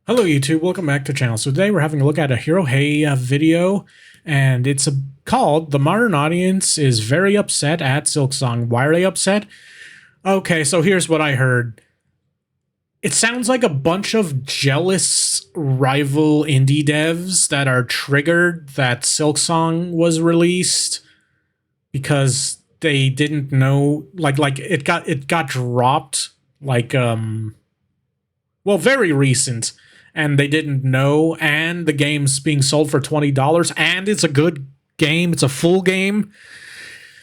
Hello YouTube, welcome back to the channel. So today we're having a look at a Hero Hei video, and it's called "The Modern Audience is Very Upset at Silksong." Why are they upset? Okay, so here's what I heard. It sounds like a bunch of jealous rival indie devs that are triggered that Silksong was released because they didn't know, like it got dropped well, very recent, and they didn't know, and the game's being sold for $20, and it's a good game, it's a full game,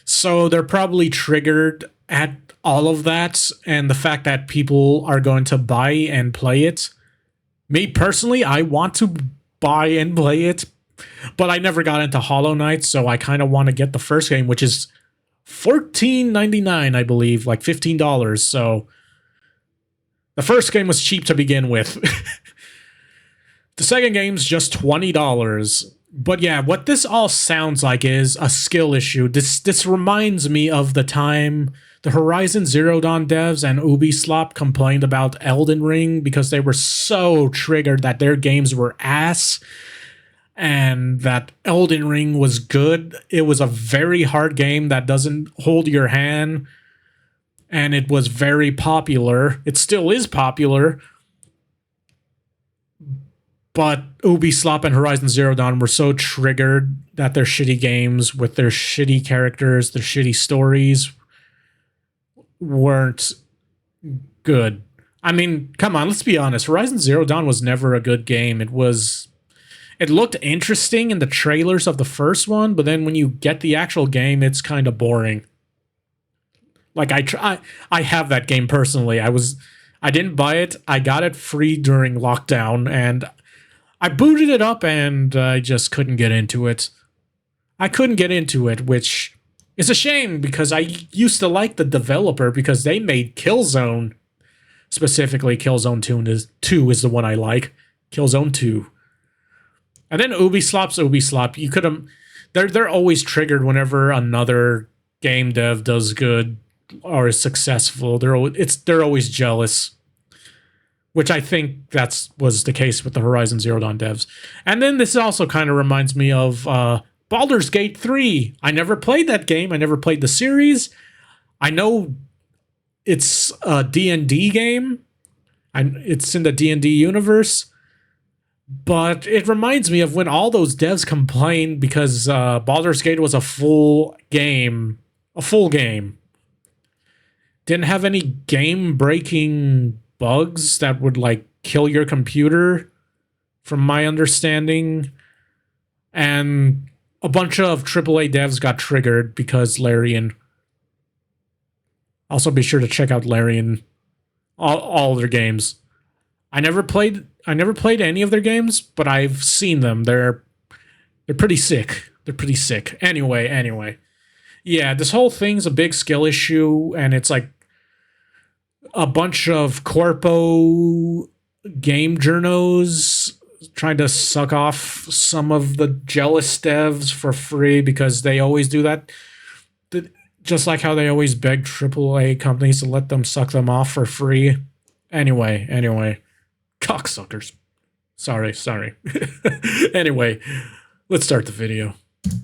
so they're probably triggered at all of that, and the fact that people are going to buy and play it. Me personally, I want to buy and play it, but I never got into Hollow Knight, so I kind of want to get the first game, which is $14.99, I believe, like $15, so the first game was cheap to begin with. The second game's just $20. But yeah, what this all sounds like is a skill issue. This reminds me of the time the Horizon Zero Dawn devs and Ubisoft complained about Elden Ring because they were so triggered that their games were ass and that Elden Ring was good. It was a very hard game that doesn't hold your hand, and it was very popular. It still is popular, but Ubisoft and Horizon Zero Dawn were so triggered that their shitty games with their shitty characters, their shitty stories weren't good. I mean, come on, let's be honest. Horizon Zero Dawn was never a good game. It looked interesting in the trailers of the first one, but then when you get the actual game, it's kind of boring. Like I have that game personally. I didn't buy it. I got it free during lockdown, and I booted it up, and I just couldn't get into it. I couldn't get into it, which is a shame because I used to like the developer because they made Killzone. Specifically, Killzone 2 is the one I like. Killzone 2. And then Ubisoft's Ubisoft. You could have. They're always triggered whenever another game dev does good or is successful. They're always jealous, which I think was the case with the Horizon Zero Dawn devs. And then this also kind of reminds me of Baldur's Gate 3. I never played that game. I never played the series. I know it's a D&D game. It's in the D&D universe. But it reminds me of when all those devs complained because Baldur's Gate was a full game. A full game. Didn't have any game-breaking bugs that would, like, kill your computer, from my understanding. And a bunch of AAA devs got triggered because Larian. Also, be sure to check out Larian, all their games. I never played any of their games, but I've seen them. They're pretty sick. They're pretty sick. Anyway. Yeah, this whole thing's a big skill issue, and it's like a bunch of corpo game journos trying to suck off some of the jealous devs for free because they always do that. Just like how they always beg AAA companies to let them suck them off for free. Anyway. Cocksuckers. Sorry. Anyway, let's start the video.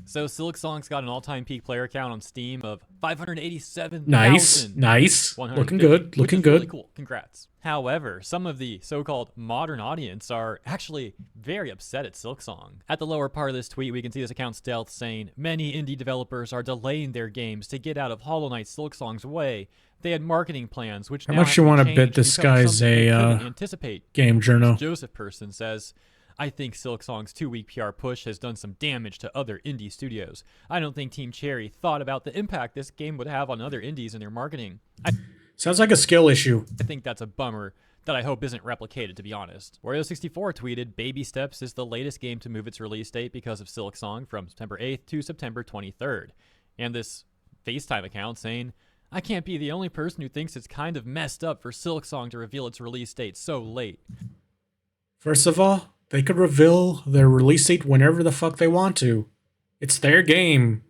So Silksong's got an all-time peak player count on Steam of 587,000. Nice. Looking good. Really cool. Congrats. However, some of the so-called modern audience are actually very upset at Silksong. At the lower part of this tweet, we can see this account Stealth saying, many indie developers are delaying their games to get out of Hollow Knight Silksong's way. They had marketing plans, which how much you want to bet this guy's a game journal? Joseph Person says, I think Silksong's 2-week PR push has done some damage to other indie studios. I don't think Team Cherry thought about the impact this game would have on other indies in their marketing. Sounds like a skill issue. I think that's a bummer that I hope isn't replicated, to be honest. Wario64 tweeted, Baby Steps is the latest game to move its release date because of Silksong from September 8th to September 23rd. And this FaceTime account saying, I can't be the only person who thinks it's kind of messed up for Silksong to reveal its release date so late. First of all, they could reveal their release date whenever the fuck they want to. It's their game.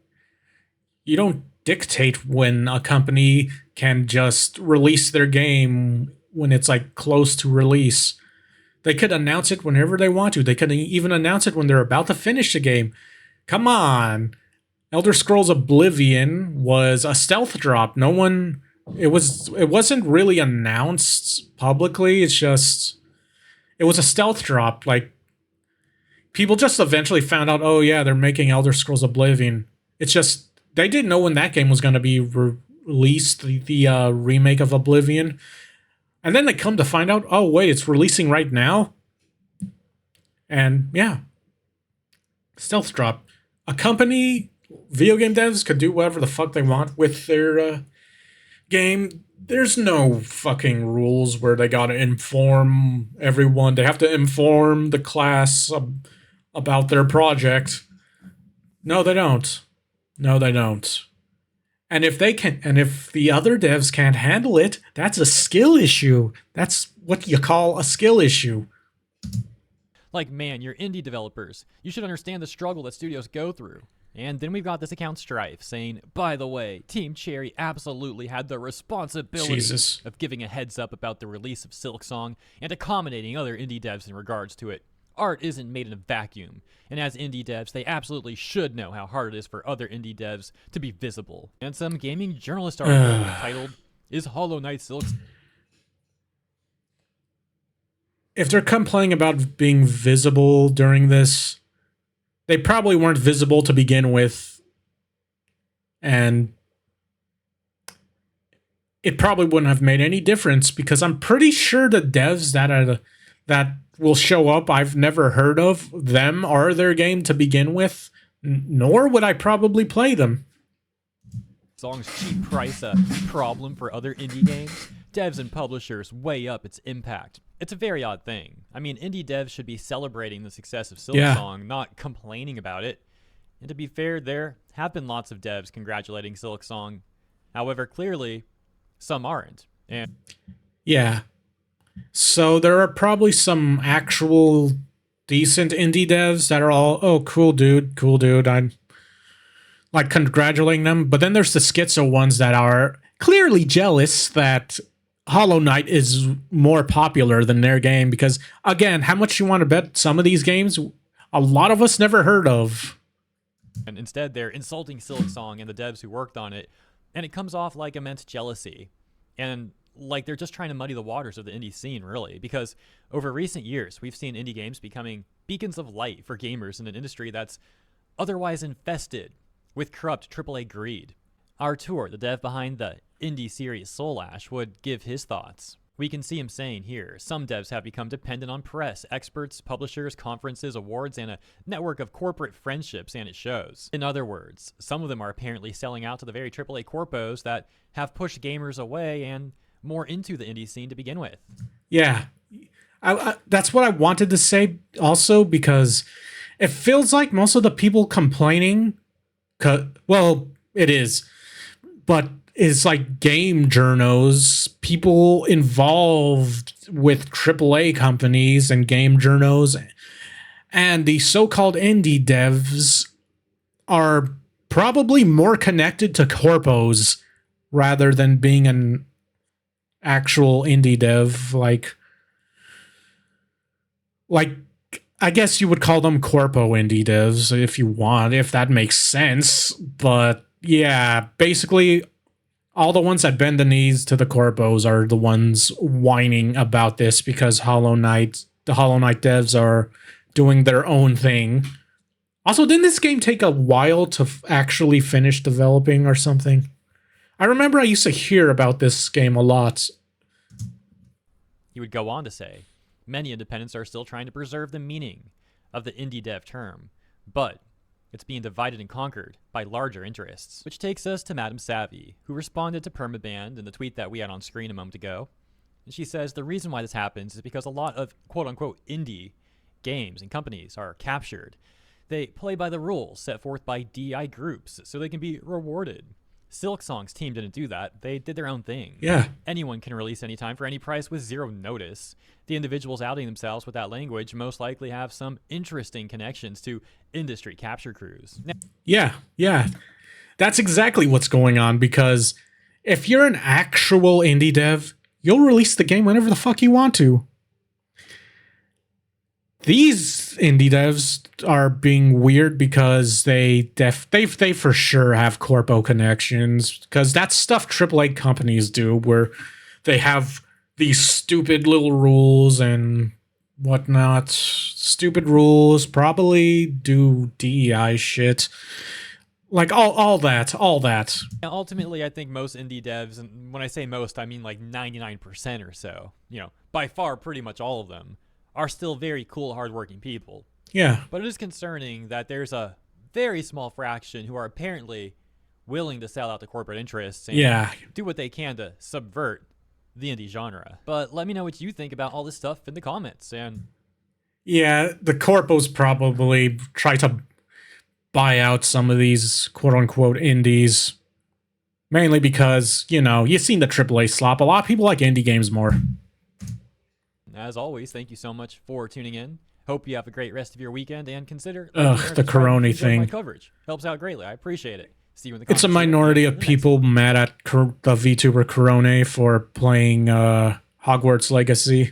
You don't dictate when a company can just release their game when it's like close to release. They could announce it whenever they want to. They could even announce it when they're about to finish the game. Come on. Elder Scrolls Oblivion was a stealth drop. It wasn't really announced publicly. It was a stealth drop. Like, people just eventually found out, oh yeah, they're making Elder Scrolls Oblivion. It's just, they didn't know when that game was going to be released, the remake of Oblivion. And then they come to find out, oh wait, it's releasing right now. And yeah, stealth drop. A company, video game devs could do whatever the fuck they want with their game. There's no fucking rules where they gotta inform everyone. They have to inform the class about their project. No, they don't. No, they don't. And if the other devs can't handle it, that's a skill issue. That's what you call a skill issue. Like, man, you're indie developers. You should understand the struggle that studios go through. And then we've got this account Strife saying, by the way, Team Cherry absolutely had the responsibility of giving a heads up about the release of Silksong and accommodating other indie devs in regards to it. Art isn't made in a vacuum, and as indie devs, they absolutely should know how hard it is for other indie devs to be visible. And some gaming journalist article titled, Is Hollow Knight Silksong? If they're complaining about being visible during this, they probably weren't visible to begin with, and it probably wouldn't have made any difference because I'm pretty sure the devs that will show up, I've never heard of them or their game to begin with, nor would I probably play them. Song's cheap price a problem for other indie games? Devs and publishers weigh up its impact. It's a very odd thing. I mean, indie devs should be celebrating the success of Silksong, not complaining about it. And to be fair, there have been lots of devs congratulating Silksong. However, clearly, some aren't. And yeah. So there are probably some actual decent indie devs that are all, oh, cool dude, I'm like congratulating them. But then there's the schizo ones that are clearly jealous that Hollow Knight is more popular than their game because, again, how much you want to bet some of these games a lot of us never heard of. And instead, they're insulting Silksong and the devs who worked on it, and it comes off like immense jealousy. And like they're just trying to muddy the waters of the indie scene, really, because over recent years, we've seen indie games becoming beacons of light for gamers in an industry that's otherwise infested with corrupt AAA greed. Artur, the dev behind the indie series Soul Ash, would give his thoughts. We can see him saying here, some devs have become dependent on press, experts, publishers, conferences, awards, and a network of corporate friendships, and it shows. In other words, some of them are apparently selling out to the very AAA corpos that have pushed gamers away and more into the indie scene to begin with. Yeah, that's what I wanted to say also, because it feels like most of the people complaining, well, it is, but it's like game journos, people involved with AAA companies and game journos, and the so-called indie devs are probably more connected to corpos rather than being an actual indie dev. Like I guess you would call them corpo indie devs if you want, if that makes sense. But yeah, basically all the ones that bend the knees to the corpos are the ones whining about this because the Hollow Knight devs are doing their own thing. Also, didn't this game take a while to actually finish developing or something? I remember I used to hear about this game a lot. He would go on to say, many independents are still trying to preserve the meaning of the indie dev term, but it's being divided and conquered by larger interests. Which takes us to Madame Savvy, who responded to Permaband in the tweet that we had on screen a moment ago. And she says the reason why this happens is because a lot of quote-unquote indie games and companies are captured. They play by the rules set forth by DI groups so they can be rewarded. Silksong's team didn't do that. They did their own thing. Yeah. Anyone can release anytime for any price with zero notice. The individuals outing themselves with that language most likely have some interesting connections to industry capture crews. Yeah. That's exactly what's going on, because if you're an actual indie dev, you'll release the game whenever the fuck you want to. these indie devs are being weird because they for sure have corpo connections, because that's stuff AAA companies do, where they have these stupid little rules and whatnot. Stupid rules, probably do DEI shit. Like all that. Now, ultimately, I think most indie devs, and when I say most, I mean like 99% or so, by far pretty much all of them, are still very cool, hardworking people. Yeah. But it is concerning that there's a very small fraction who are apparently willing to sell out to corporate interests and do what they can to subvert the indie genre. But let me know what you think about all this stuff in the comments. And yeah, the corpos probably try to buy out some of these quote-unquote indies, mainly because, you've seen the AAA slop. A lot of people like indie games more. As always, thank you so much for tuning in. Hope you have a great rest of your weekend, and consider the Corona thing. My coverage helps out greatly. I appreciate it. See you in the comments. It's a minority of people mad at the VTuber Corona for playing Hogwarts Legacy.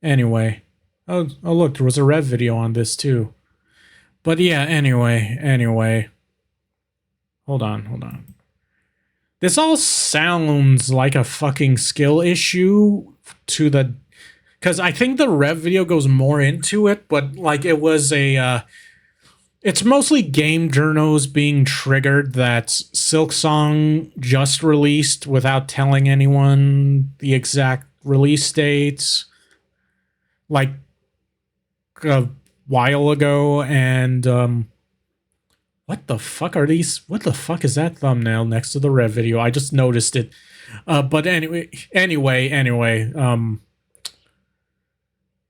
Anyway, oh look, there was a Rev video on this too. But yeah, anyway. Hold on. This all sounds like a fucking skill issue because I think the Rev video goes more into it, but like it was it's mostly game journos being triggered that Silksong just released without telling anyone the exact release dates, like a while ago. And what the fuck are these? What the fuck is that thumbnail next to the Rev video? I just noticed it. But anyway,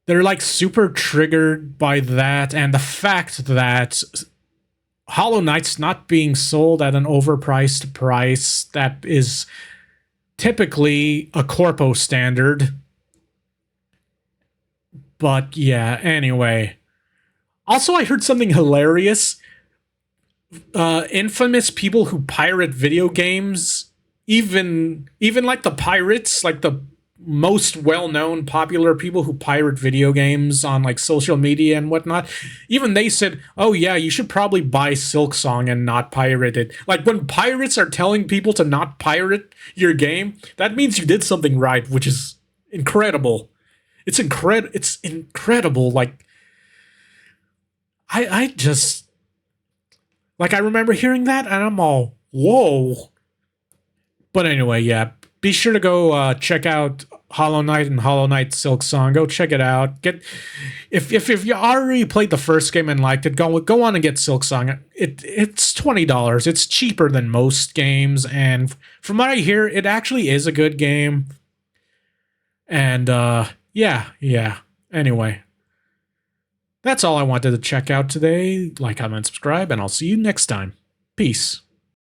they're like super triggered by that, and the fact that Hollow Knight's not being sold at an overpriced price that is typically a corpo standard. But yeah, anyway. Also, I heard something hilarious. Infamous people who pirate video games, even like the pirates, like the most well-known popular people who pirate video games on like social media and whatnot, even they said, oh yeah, you should probably buy Silksong and not pirate it. Like, when pirates are telling people to not pirate your game, that means you did something right, which is incredible. It's incredible. Like, I just, like, I remember hearing that and I'm all, whoa. But anyway, yeah, be sure to go check out Hollow Knight and Hollow Knight Silksong. Go check it out. If you already played the first game and liked it, go on and get Silksong. It's $20. It's cheaper than most games, and from what I hear, it actually is a good game. And yeah. Anyway, that's all I wanted to check out today. Like, comment, subscribe, and I'll see you next time. Peace.